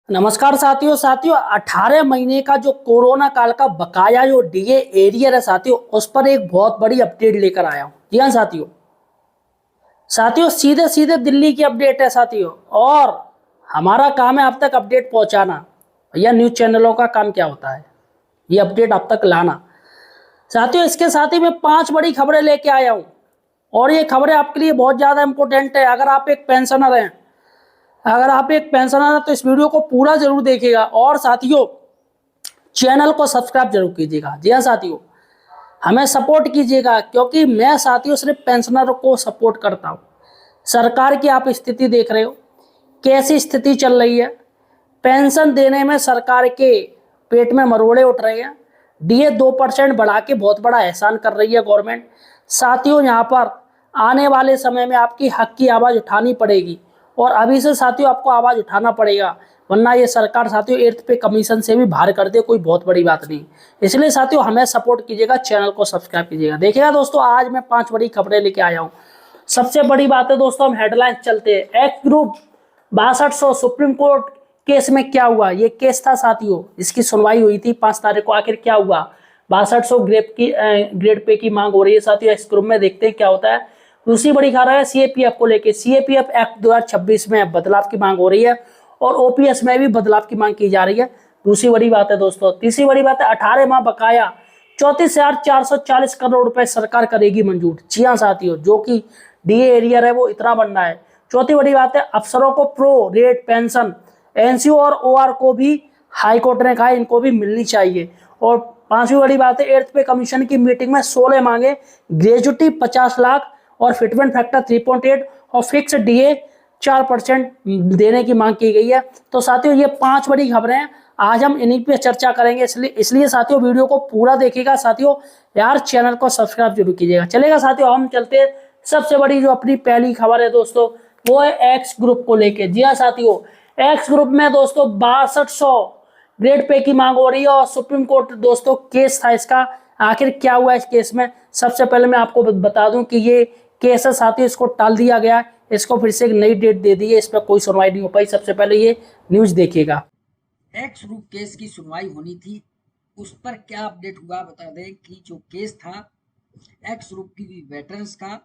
नमस्कार साथियों। 18 महीने का जो कोरोना काल का बकाया जो डीए एरियर है साथियों, उस पर एक बहुत बड़ी अपडेट लेकर आया हूं। जी हाँ साथियों, सीधे सीधे दिल्ली की अपडेट है साथियों। और हमारा काम है अब तक अपडेट पहुंचाना। भैया न्यूज चैनलों का काम क्या होता है, ये अपडेट अब तक लाना। साथियों इसके साथ ही मैं 5 बड़ी खबरें लेके आया हूं, और ये खबरें आपके लिए बहुत ज्यादा इंपॉर्टेंट है। अगर आप एक पेंशनर हैं तो इस वीडियो को पूरा जरूर देखिएगा, और साथियों चैनल को सब्सक्राइब जरूर कीजिएगा। जी हाँ साथियों, हमें सपोर्ट कीजिएगा, क्योंकि मैं साथियों सिर्फ पेंशनर को सपोर्ट करता हूँ। सरकार की आप स्थिति देख रहे हो, कैसी स्थिति चल रही है। पेंशन देने में सरकार के पेट में मरोड़े उठ रहे हैं। डीए 2% बढ़ा के बहुत बड़ा एहसान कर रही है गवर्नमेंट। साथियों यहाँ पर आने वाले समय में आपकी हक की आवाज़ उठानी पड़ेगी, और अभी से साथियों आपको आवाज़ उठाना पड़ेगा, वरना ये सरकार साथियों 8th पे कमीशन से भी बाहर कर दे, कोई बहुत बड़ी बात नहीं। इसलिए साथियों हमें सपोर्ट कीजिएगा, चैनल को सब्सक्राइब कीजिएगा। देखिएगा दोस्तों, आज मैं 5 बड़ी खबरें लेके आया हूँ। सबसे बड़ी बात है दोस्तों, हम हेडलाइन चलते हैं। X group 6200 supreme court case में क्या हुआ। ये केस था साथियों, इसकी सुनवाई हुई थी 5 तारीख को। आखिर क्या हुआ। 6200 ग्रेड पे की मांग हो रही है साथियों। एक्स ग्रुप में देखते हैं क्या होता है। दूसरी बड़ी खबर है सीएपीएफ को लेके। सीएपीएफ एक्ट 2026 में बदलाव की मांग हो रही है, और ओपीएस में भी बदलाव की मांग की जा रही है। दूसरी बड़ी बात है दोस्तों। तीसरी बड़ी बात है 18 माह बकाया 34,440 करोड़ रुपए सरकार करेगी मंजूर। जी हाँ साथियों, जो कि डीए एरियर है वो इतना बनना है। चौथी बड़ी बात है अफसरों को प्रो रेट पेंशन एनसीओ और ओआर को भी हाईकोर्ट ने कहा इनको भी मिलनी चाहिए। और 5वीं बड़ी बात है 8th पे कमीशन की मीटिंग में 16 मांगे। ग्रेजुटी 50 लाख और फिटमेंट फैक्टर 3.8 और फिक्स डीए 4% देने की मांग की गई है। तो साथियों ये 5 बड़ी खबरें हैं, आज हम इन्हीं पे चर्चा करेंगे। इसलिए साथियों वीडियो को पूरा देखिएगा। साथियों यार चैनल को सब्सक्राइब जरूर कीजिएगा। चलेगा साथियों, हम चलते हैं। सबसे बड़ी जो अपनी पहली खबर है दोस्तों, वो है एक्स ग्रुप को लेके। जी हाँ साथियों, एक्स ग्रुप में दोस्तों 6200 ग्रेड पे की मांग हो रही है, और सुप्रीम कोर्ट दोस्तों केस था इसका। आखिर क्या हुआ इस केस में, सबसे पहले मैं आपको बता दूं कि ये केस है साथियों, इसको टाल दिया गया। इसको फिर से एक नई डेट दे दी है, इस पर कोई सुनवाई नहीं हो पाई। सबसे पहले ये न्यूज देखिएगा। एक्स ग्रुप केस की सुनवाई होनी थी, उस पर क्या अपडेट हुआ बता दें कि जो केस था एक्स ग्रुप की वेटरन्स का,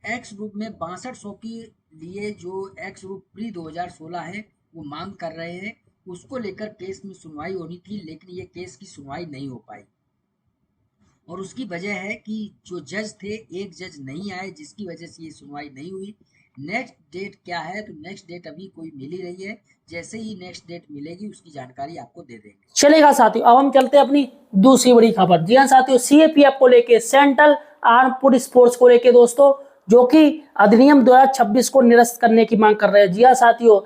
एक्स ग्रुप में 6200 के लिए जो एक्स ग्रुप प्री 2016 है वो मांग कर रहे हैं, उसको लेकर केस में सुनवाई होनी थी, लेकिन ये केस की सुनवाई नहीं हो पाई। और उसकी वजह है कि जो जज थे एक जज नहीं आए, जिसकी वजह से ये सुनवाई नहीं हुई। नेक्स्ट डेट क्या है, तो नेक्स्ट डेट अभी कोई मिल ही रही है। जैसे ही नेक्स्ट डेट मिलेगी उसकी जानकारी आपको दे देंगे। चलेगा साथियों, अब हम चलते हैं अपनी दूसरी बड़ी खबर। जी हाँ साथियों, सीएपीएफ को लेके, सेंट्रल आर्म पुलिस फोर्स को लेके दोस्तों, जो कि अधिनियम 2026 को निरस्त करने की मांग कर रहे हैं। जी हाँ साथियों,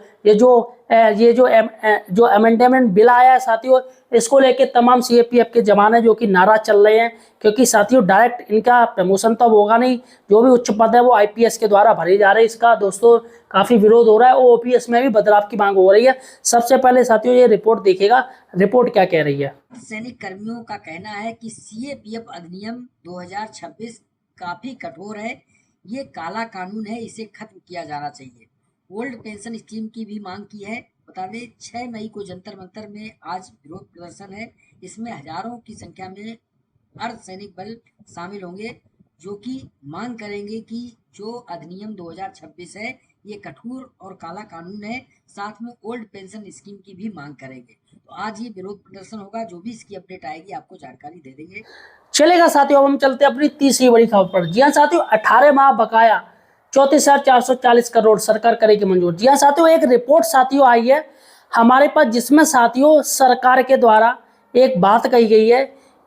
जो अमेंडमेंट बिल आया है साथियों, इसको लेके तमाम सीएपीएफ के जवान है जो कि नाराज चल रहे हैं, क्योंकि साथियों डायरेक्ट इनका प्रमोशन तो अब होगा नहीं। जो भी उच्च पद है वो आईपीएस के द्वारा भरे जा रहे हैं। इसका दोस्तों काफी विरोध हो रहा है, और ओपीएस में भी बदलाव की मांग हो रही है। सबसे पहले साथियों ये रिपोर्ट देखिएगा, रिपोर्ट क्या कह रही है। सैनिक कर्मियों का कहना है कि सीएपीएफ अधिनियम 2026 काफी कठोर है, ये काला कानून है, इसे खत्म किया जाना चाहिए। ओल्ड पेंशन स्कीम की भी मांग की है। बता दें 6 मई को जंतर मंतर में आज विरोध प्रदर्शन है। इसमें हजारों की संख्या में अर्धसैनिक बल शामिल होंगे, जो कि मांग करेंगे कि जो अधिनियम 2026 है ये कठोर और काला कानून है। साथ में ओल्ड पेंशन स्कीम की भी मांग करेंगे। तो आज ये विरोध प्रदर्शन होगा, जो भी इसकी अपडेट आएगी आपको जानकारी दे देंगे। चलेगा साथियों, अब हम चलते हैं अपनी तीसरी बड़ी खबर पर। जी हाँ साथियों, 18 माह बकाया 34,440 करोड़ सरकार करेगी मंजूर। जी हाँ साथियों, एक रिपोर्ट साथियों आई है हमारे पास, जिसमें साथियों सरकार के द्वारा एक बात कही गई है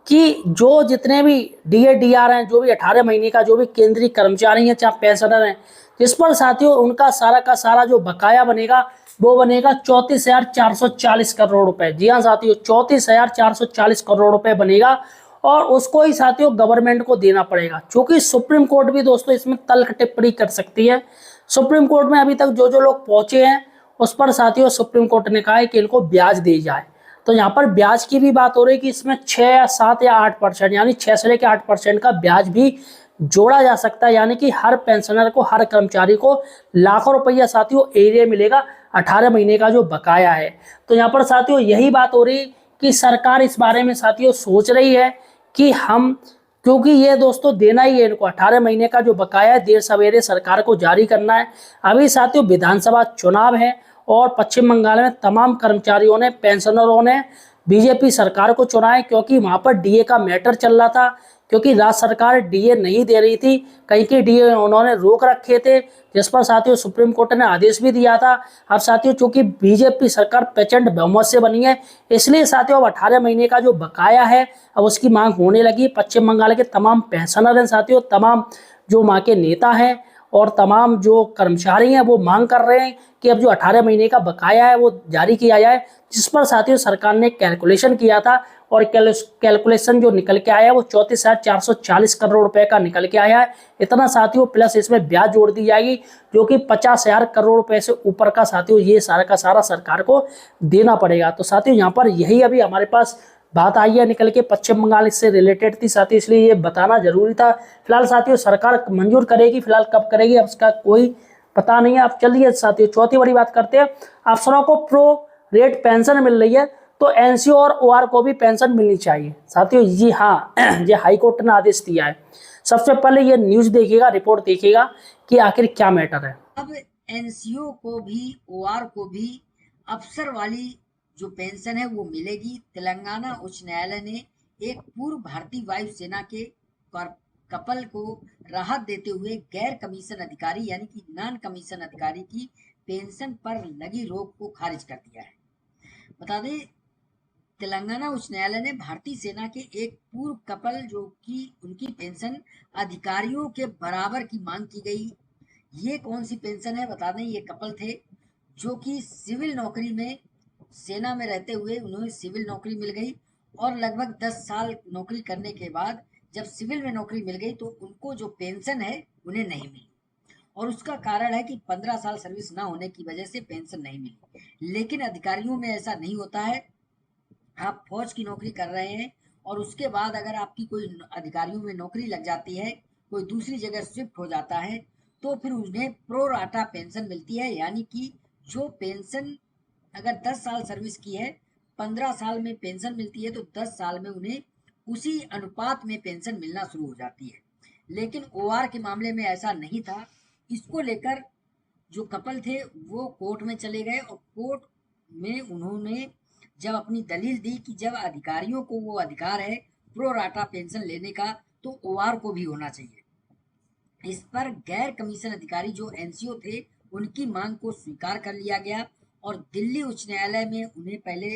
कि जो जितने भी डीए डीआर हैं, जो भी 18 महीने का जो भी केंद्रीय कर्मचारी हैं चाहे पेंशनर हैं, जिस पर साथियों उनका सारा का सारा जो बकाया बनेगा वो बनेगा 34,440 करोड़ रुपए। जी हाँ साथियों, 34,440 करोड़ रुपए बनेगा, और उसको ही साथियों गवर्नमेंट को देना पड़ेगा। क्योंकि सुप्रीम कोर्ट भी दोस्तों इसमें तल्ख टिप्पणी कर सकती है। सुप्रीम कोर्ट में अभी तक जो लोग पहुंचे हैं उस पर साथियों सुप्रीम कोर्ट ने कहा है कि इनको ब्याज दी जाए। तो यहाँ पर ब्याज की भी बात हो रही है कि इसमें 6 या 7 या 8%, यानी 6 से लेकर 8% का ब्याज भी जोड़ा जा सकता है, यानी कि हर पेंशनर को, हर कर्मचारी को लाखों रुपया साथियों एरिया मिलेगा 18 महीने का जो बकाया है। तो यहाँ पर साथियों यही बात हो रही कि सरकार इस बारे में साथियों सोच रही है कि हम, क्योंकि ये दोस्तों देना ही है इनको 18 महीने का जो बकाया है, देर सवेरे सरकार को जारी करना है। अभी साथियों विधानसभा चुनाव है और पश्चिम बंगाल में तमाम कर्मचारियों ने, पेंशनरों ने बीजेपी सरकार को चुना है, क्योंकि वहां पर डीए का मैटर चल रहा था, क्योंकि राज्य सरकार डीए नहीं दे रही थी, कहीं के डीए उन्होंने रोक रखे थे, जिस पर साथियों सुप्रीम कोर्ट ने आदेश भी दिया था। अब साथियों चूंकि बीजेपी सरकार प्रचंड बहुमत से बनी है, इसलिए साथियों अब 18 महीने का जो बकाया है अब उसकी मांग होने लगी। पश्चिम बंगाल के तमाम पेंशनर हैं साथियों, तमाम जो वहाँ के नेता हैं और तमाम जो कर्मचारी हैं वो मांग कर रहे हैं कि अब जो 18 महीने का बकाया है वो जारी किया जाए, जिस पर साथियों सरकार ने कैलकुलेशन किया था और कैलकुलेशन जो निकल के आया है वो 34,440 करोड़ रुपए का निकल के आया है। इतना साथियों, प्लस इसमें ब्याज जोड़ दी जाएगी जो कि 50,000 करोड़ रुपए से ऊपर का साथियों ये सारा का सारा सरकार को देना पड़ेगा। तो साथियों यहाँ पर यही अभी हमारे पास बात आई है निकल के, पश्चिम बंगाल इससे रिलेटेड थी साथियों, इसलिए ये बताना जरूरी था। फिलहाल साथियों सरकार मंजूर करेगी, फिलहाल कब करेगी अब इसका कोई पता नहीं है। अब चलिए साथियों चौथी बड़ी बात करते हैं। अफसरों को प्रो रेट पेंशन मिल रही है, तो एनसीओ और ओआर को भी पेंशन मिलनी चाहिए साथियों। जी हाँ, ये हाईकोर्ट ने आदेश दिया है। सबसे पहले ये न्यूज देखिएगा, रिपोर्ट देखिएगा कि आखिर क्या मैटर है। अब एनसीओ को भी, ओआर को भी अफसर वाली जो पेंशन है वो मिलेगी। तेलंगाना उच्च न्यायालय ने एक पूर्व भारतीय वायुसेना के कपल को राहत देते हुए गैर कमीशन अधिकारी यानी कि नॉन कमीशन अधिकारी की पेंशन पर लगी रोक को खारिज कर दिया है। बता दें, तेलंगाना उच्च न्यायालय ने भारतीय सेना के एक पूर्व कपल जो कि उनकी पेंशन अधिकारियों के बराबर की मांग की गई। ये कौन सी पेंशन है बता दें, ये कपल थे जो कि सिविल नौकरी में, सेना में रहते हुए उन्हें सिविल नौकरी मिल गई और लगभग 10 साल नौकरी करने के बाद जब सिविल में नौकरी मिल गई तो उनको जो पेंशन है उन्हें नहीं मिली, और उसका कारण है कि 15 साल सर्विस ना होने की वजह से पेंशन नहीं मिली। लेकिन अधिकारियों में ऐसा नहीं होता है। आप फौज की नौकरी कर रहे हैं और उसके बाद अगर आपकी कोई अधिकारियों में नौकरी लग जाती है, कोई दूसरी जगह शिफ्ट हो जाता है, तो फिर उन्हें प्रो राटा पेंशन मिलती है। यानी कि जो पेंशन अगर 10 साल सर्विस की है, 15 साल में पेंशन मिलती है, तो 10 साल में उन्हें उसी अनुपात में पेंशन मिलना शुरू हो जाती है। लेकिन ओआर के मामले में ऐसा नहीं था। इसको लेकर जो कपल थे वो कोर्ट में चले गए और कोर्ट में उन्होंने जब अपनी दलील दी कि जब अधिकारियों को वो अधिकार है प्रो राटा पेंशन लेने का, तो ओआर को भी होना चाहिए। इस पर गैर कमीशन अधिकारी जो एनसीओ थे उनकी मांग को स्वीकार कर लिया गया और दिल्ली उच्च न्यायालय में उन्हें पहले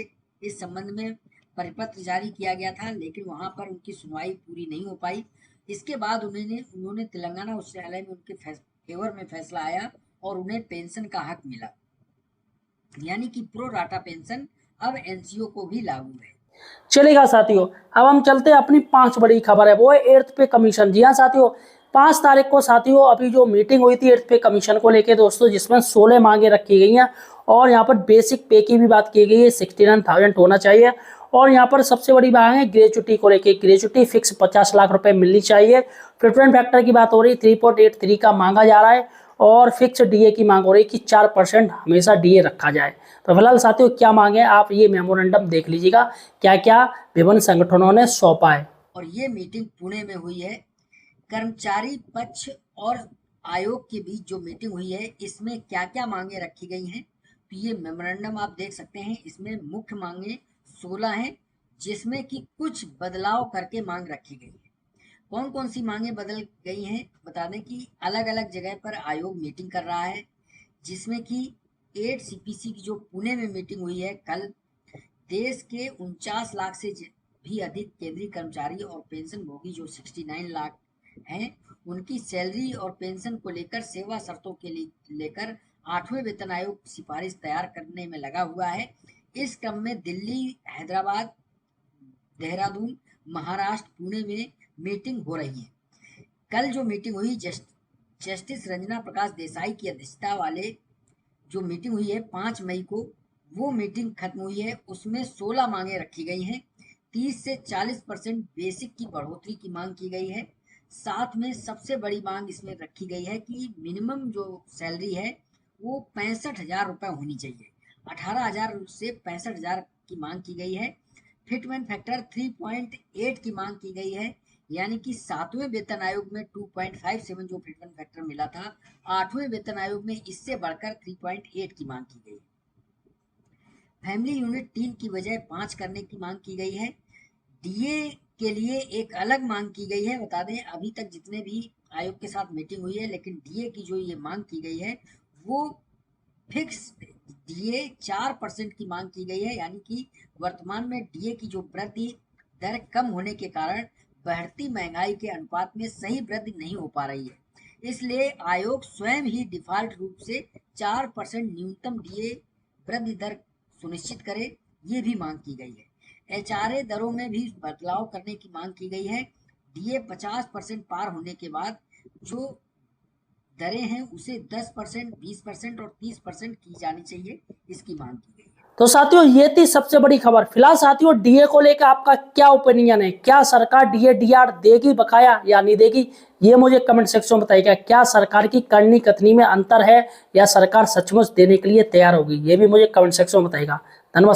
इस संबंध में परिपत्र जारी किया गया था, लेकिन वहां पर उनकी सुनवाई पूरी नहीं हो पाई। इसके बाद उन्होंने तेलंगाना उच्च न्यायालय में उनके फेवर में फैसला आया और उन्हें पेंशन का हक मिला, यानी कि प्रो राटा पेंशन अब एनसीओ को भी लागू है। चलेगा साथियों, अब हम चलते हैं अपनी 5 बड़ी खबर है, वो है 8th पे कमीशन। जी हाँ साथियों, 5 तारीख को साथियों अभी जो मीटिंग हुई थी 8th पे कमीशन को लेके दोस्तों, जिसमें 16 मांगे रखी गई हैं और यहाँ पर बेसिक पे की भी बात की गई है, 69,000 होना चाहिए। और यहाँ पर सबसे बड़ी बात है ग्रेचुटी को लेके, ग्रेचुटी फिक्स 50 लाख रुपए मिलनी चाहिए। प्रेफरेंस फैक्टर की बात हो रही है 3.83 का मांगा जा रहा है और फिक्स डीए की मांग हो रही है कि 4% हमेशा डीए रखा जाए। तो फिलहाल साथियों क्या मांगे आप ये मेमोरेंडम देख लीजिएगा, क्या क्या विभिन्न संगठनों ने सौंपा है। और ये मीटिंग पुणे में हुई है। कर्मचारी पक्ष और आयोग के बीच जो मीटिंग हुई है, इसमें क्या क्या मांगे रखी गई हैं, तो ये मेमोरेंडम आप देख सकते हैं। इसमें मुख्य मांगे 16 हैं, जिसमें कि कुछ बदलाव करके मांग रखी गई है। कौन कौन सी मांगे बदल गई हैं बता दें कि अलग अलग जगह पर आयोग मीटिंग कर रहा है, जिसमें कि 8 सीपीसी की जो पुणे में मीटिंग हुई है कल, देश के 49 लाख से भी अधिक केंद्रीय कर्मचारी और पेंशन भोगी जो 69 लाख हैं, उनकी सैलरी और पेंशन को लेकर सेवा शर्तों के लेकर 8वें वेतन आयोग सिफारिश तैयार करने में लगा हुआ है। इस क्रम में दिल्ली, हैदराबाद, देहरादून, महाराष्ट्र, पुणे में मीटिंग हो रही है। कल जो मीटिंग हुई जस्टिस रंजना प्रकाश देसाई की अध्यक्षता वाले जो मीटिंग हुई है 5 मई को, वो मीटिंग खत्म हुई है। उसमें 16 मांगे रखी गई हैं। 30 से 40% बेसिक की बढ़ोतरी की मांग की गई है। साथ में सबसे बड़ी मांग इसमें रखी गई है कि मिनिमम जो सैलरी है वो 65,000 रुपये होनी चाहिए। 18,000 से 65,000 की मांग की गई है। फिटमेंट फैक्टर 3.8 की मांग की गई है, यानी कि 7वें वेतन आयोग में 2.57 जो फिटमेंट फैक्टर मिला था, 8वें वेतन आयोग में इससे बढ़कर 3.8 की मांग की गई। फैमिली यूनिट 3 की बजाय 5 करने की मांग की गई है। डीए के लिए एक अलग मांग की गई है। बता दें अभी तक जितने भी आयोग के साथ मीटिंग हुई है, लेकिन डीए की जो ये मांग की गई है वो फिक्स डीए 4% की मांग की गई है, यानी कि वर्तमान में डीए की जो वृद्धि दर कम होने के कारण बढ़ती महंगाई के अनुपात में सही वृद्धि नहीं हो पा रही है, इसलिए आयोग स्वयं ही डिफॉल्ट रूप से 4% न्यूनतम डीए वृद्धि दर सुनिश्चित करे, ये भी मांग की गई है। एचआरए दरों में भी बदलाव करने की मांग की गई है। डीए 50% पार होने के बाद जो दरें हैं उसे 10%, 20% और 30% की जानी चाहिए, इसकी मांग की गई है। तो साथियों ये थी सबसे बड़ी खबर। फिलहाल साथियों डीए को लेकर आपका क्या ओपिनियन है? क्या सरकार डीए डीआर देगी बकाया या नहीं देगी? ये मुझे कमेंट सेक्शन में बताइएगा। क्या सरकार की करनी कथनी में अंतर है या सरकार सचमुच देने के लिए तैयार होगी? ये भी मुझे कमेंट सेक्शन में बताइएगा। धन्यवाद।